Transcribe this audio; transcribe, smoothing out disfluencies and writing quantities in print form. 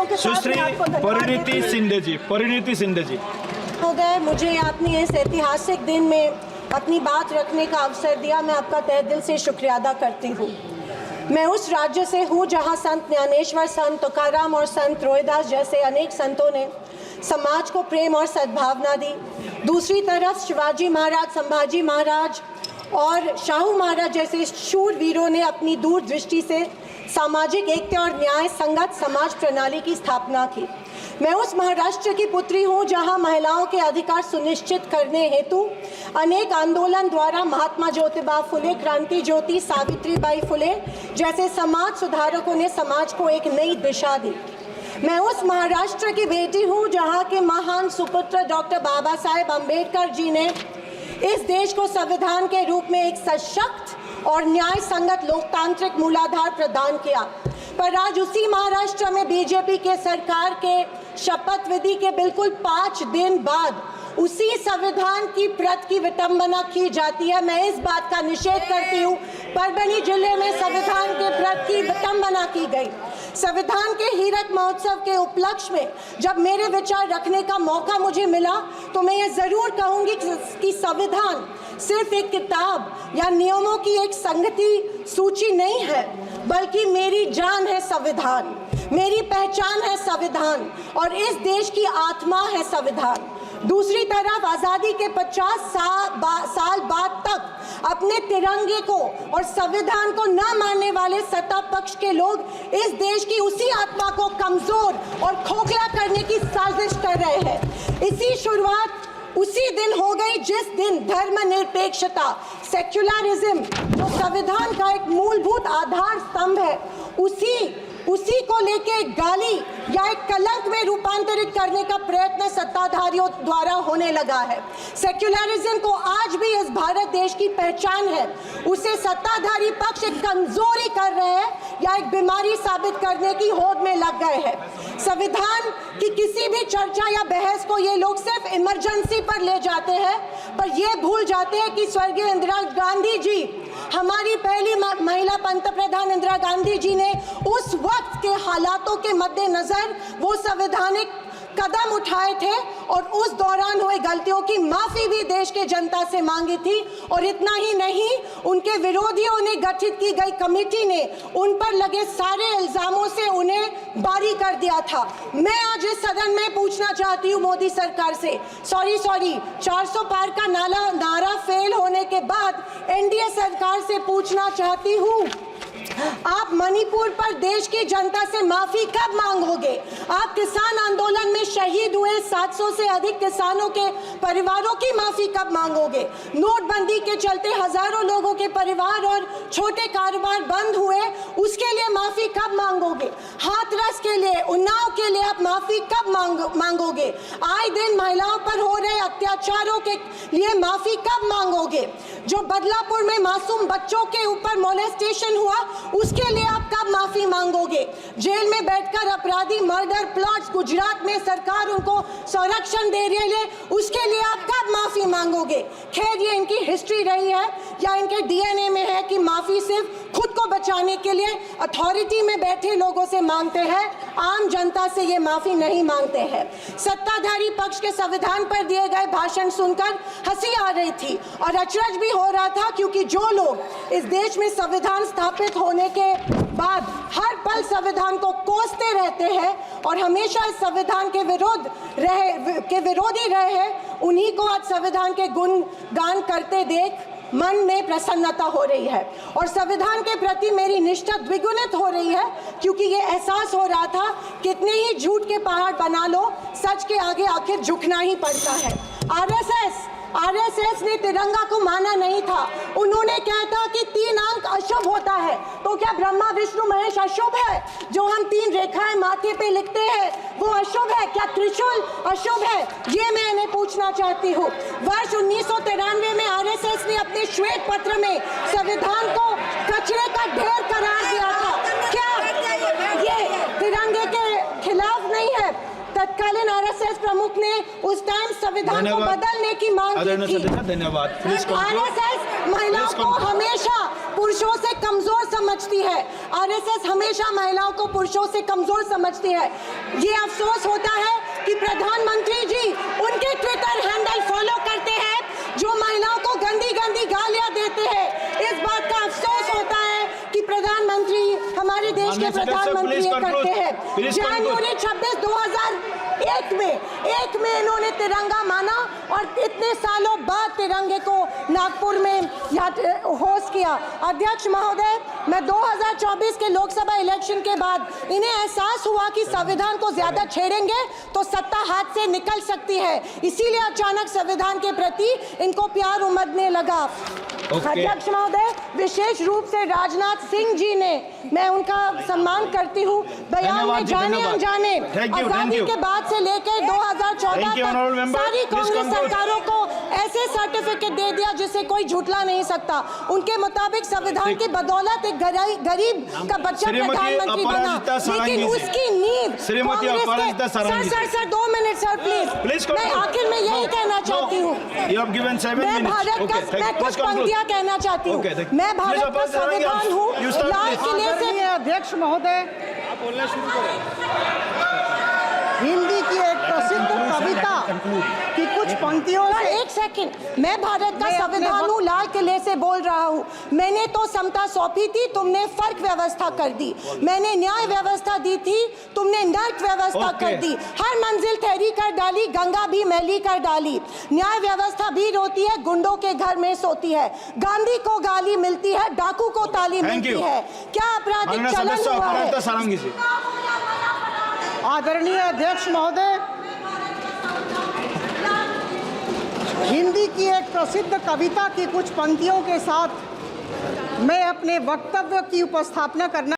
शब्दों के साथ मैं आपको धन्यवाद देती हूं। परिणीति शिंदे जी महोदय, मुझे आपने इस ऐतिहासिक दिन में अपनी बात रखने का अवसर दिया, मैं आपका तहे दिल से शुक्रिया अदा करती हूँ। मैं उस राज्य से हूँ जहाँ संत ज्ञानेश्वर, संत तुकाराम और संत रोहिदास जैसे अनेक संतों ने समाज को प्रेम और सद्भावना दी। दूसरी तरफ शिवाजी महाराज, संभाजी महाराज और शाहू महाराज जैसे शूरवीरों ने अपनी दूरदृष्टि से सामाजिक एकता और न्याय संगत समाज प्रणाली की स्थापना की। मैं उस महाराष्ट्र की पुत्री हूँ जहाँ महिलाओं के अधिकार सुनिश्चित करने हेतु अनेक आंदोलन द्वारा महात्मा ज्योतिबा फुले, क्रांति ज्योति सावित्रीबाई फुले जैसे समाज सुधारकों ने समाज को एक नई दिशा दी। मैं उस महाराष्ट्र की बेटी हूँ जहाँ के महान सुपुत्र डॉक्टर बाबा साहेब अम्बेडकर जी ने इस देश को संविधान के रूप में एक सशक्त और न्याय संगत लोकतांत्रिक मूलाधार प्रदान किया। पर आज उसी महाराष्ट्र में बीजेपी के सरकार के शपथ विधि के बिल्कुल 5 दिन बाद उसी संविधान की प्रत की विटंबना की जाती है। मैं इस बात का निषेध करती हूँ। परभणी जिले में संविधान के प्रत की विटंबना की गई। संविधान के हीरक महोत्सव के उपलक्ष्य में जब मेरे विचार रखने का मौका मुझे मिला तो मैं ये ज़रूर कहूँगी कि संविधान सिर्फ एक किताब या नियमों की एक संगति सूची नहीं है, बल्कि मेरी जान है संविधान, मेरी पहचान है संविधान और इस देश की आत्मा है संविधान। दूसरी तरफ आज़ादी के 50 साल बाद तक अपने तिरंगे को और संविधान को न मानने वाले सत्ता पक्ष के लोग इस देश की उसी आत्मा को कमजोर और खोखला करने की साजिश कर रहे हैं। इसी शुरुआत उसी दिन हो गई जिस दिन धर्मनिरपेक्षता, सेक्युलरिज्म जो संविधान का एक मूलभूत आधार स्तंभ है, उसी को लेके एक गाली या एक कलंक में रूपांतरित करने का प्रयत्न सत्ताधारियों द्वारा होने लगा है। सेक्युलरिज्म को आज भी इस भारत देश की पहचान है, उसे सत्ताधारी पक्ष एक कमजोरी कर रहे हैं या एक बीमारी साबित करने की होड़ में लग गए हैं। संविधान की किसी भी चर्चा या बहस को ये लोग सिर्फ इमरजेंसी पर ले जाते हैं, पर ये भूल जाते हैं कि स्वर्गीय इंदिरा गांधी जी, हमारी पहली महिला पंतप्रधान इंदिरा गांधी जी ने उस वक्त के हालातों के मद्देनजर वो संवैधानिक कदम उठाए थे और उस दौरान हुए गलतियों की माफी भी देश के जनता से मांगी थी। और इतना ही नहीं, उनके विरोधियों ने गठित की गई कमेटी ने उन पर लगे सारे इल्जामों से उन्हें बारी कर दिया था। मैं आज इस सदन में पूछना चाहती हूँ मोदी सरकार से, सॉरी 400 पार का नारा फेल होने के बाद एनडीए सरकार से पूछना चाहती हूँ, आप मणिपुर पर देश की जनता से माफी कब मांगोगे? आप किसान आंदोलन में शहीद हुए 700 से अधिक किसानों के परिवारों की माफी कब मांगोगे? नोटबंदी के चलते हजारों लोगों के परिवार और छोटे कारोबार बंद हुए, उसके लिए माफी कब मांगोगे? हाथरस के लिए, उन्नाव के लिए आप माफी कब मांगोगे? आए दिन महिलाओं पर हो रहे अत्याचारों के लिए माफी कब मांगोगे? जो बदलापुर में मासूम बच्चों के ऊपर मोलेस्टेशन हुआ, उसके लिए आप कब माफी मांगोगे? जेल में बैठकर अपराधी मर्डर प्लॉट्स गुजरात में सरकार उनको संरक्षण दे रही है, उसके लिए आप कब माफी मांगोगे? खैर, ये इनकी हिस्ट्री रही है या इनके डीएनए में है कि माफी सिर्फ खुद को बचाने के लिए अथॉरिटी में बैठे लोगों से मांगते हैं, आम जनता से ये माफी नहीं मांगते हैं। सत्ताधारी पक्ष के संविधान पर दिए गए भाषण सुनकर हंसी आ रही थी और अचरज भी हो रहा था, क्योंकि जो लोग इस देश में संविधान स्थापित होने के बाद हर पल संविधान को कोसते रहते हैं और हमेशा इस संविधान के विरोधी रहे हैं, उन्हीं को आज संविधान के गुणगान करते देख मन में प्रसन्नता हो रही है और संविधान के प्रति मेरी निष्ठा द्विगुणित हो रही है, क्योंकि ये एहसास हो रहा था कितने ही झूठ के पहाड़ बना लो, सच के आगे आखिर झुकना ही पड़ता है। आरएसएस ने तिरंगा को माना नहीं था। उन्होंने कहा था कि 3 अंक अशुभ होता है, तो क्या ब्रह्मा विष्णु महेश अशुभ है? जो हम 3 रेखाएं माथे पे लिखते हैं वो अशुभ है? क्या त्रिशूल अशुभ है? ये मैं इन्हें पूछना चाहती हूँ। वर्ष 1993 में आरएसएस ने अपने श्वेत पत्र में संविधान को कचरे का ढेर करार दिया था। क्या ये तिरंगे के खिलाफ नहीं है? तत्कालीन आरएसएस प्रमुख ने उस टाइम संविधान को बदलने की मांग की थी। धन्यवाद। आरएसएस महिलाओं को हमेशा पुरुषों से कमजोर समझती है। आरएसएस हमेशा महिलाओं को पुरुषों से कमजोर समझती है। ये अफसोस होता है कि प्रधानमंत्री जी उनके ट्विटर हैंडल फॉलो करते हैं जो महिलाओं को गंदी गंदी गालियां देते हैं। इस बात का अफसोस होता है कि प्रधानमंत्री, हमारे देश के प्रधानमंत्री ये करते हैं। जनवरी 26, 2001 में इन्होंने तिरंगा माना और इतने सालों बाद तिरंगे को नागपुर में होस्ट किया। अध्यक्ष महोदय, मैं 2024 के लोकसभा इलेक्शन के बाद इन्हें एहसास हुआ कि संविधान को ज्यादा छेड़ेंगे तो सत्ता हाथ से निकल सकती है, इसीलिए अचानक संविधान के प्रति इनको प्यार उमड़ने लगा। अध्यक्ष महोदय, विशेष रूप से राजनाथ सिंह जी ने, मैं उनका सम्मान करती हूँ, बयान में जाने अनजाने आजादी के बाद से लेकर 2014 तक सारी कांग्रेस सरकारों को ऐसे सर्टिफिकेट दे दिया जिसे कोई झुठला नहीं सकता। उनके मुताबिक संविधान की बदौलत एक गरीब का बच्चा प्रधानमंत्री बना, लेकिन उसकी नींव सर 2 मिनट सर प्लीज। मैं आखिर में यही कहना चाहती हूँ, मैं भारत का, मैं कुछ पंक्तियां कहना चाहती हूँ। मैं भारत का संविधान हूँ, लाल किले से। अध्यक्ष महोदय, हिंदी की एक प्रसिद्ध कविता की कुछ पंक्तियों से, एक सेकंड, मैं भारत का संविधान हूँ, लाल किले से बोल रहा हूँ। मैंने तो समता सौंपी थी, तुमने फर्क व्यवस्था कर दी। मैंने न्याय व्यवस्था दी थी, तुमने नर्क व्यवस्था कर दी। हर मंजिल ठहरी कर डाली, गंगा भी मैली कर डाली। न्याय व्यवस्था भी रोती है, गुंडों के घर में सोती है। गांधी को गाली मिलती है, डाकू को ताली मिलती है। क्या आपराधिक चलन हुआ है? आदरणीय अध्यक्ष महोदय, हिंदी की एक प्रसिद्ध कविता की कुछ पंक्तियों के साथ मैं अपने वक्तव्य की उपस्थापना करना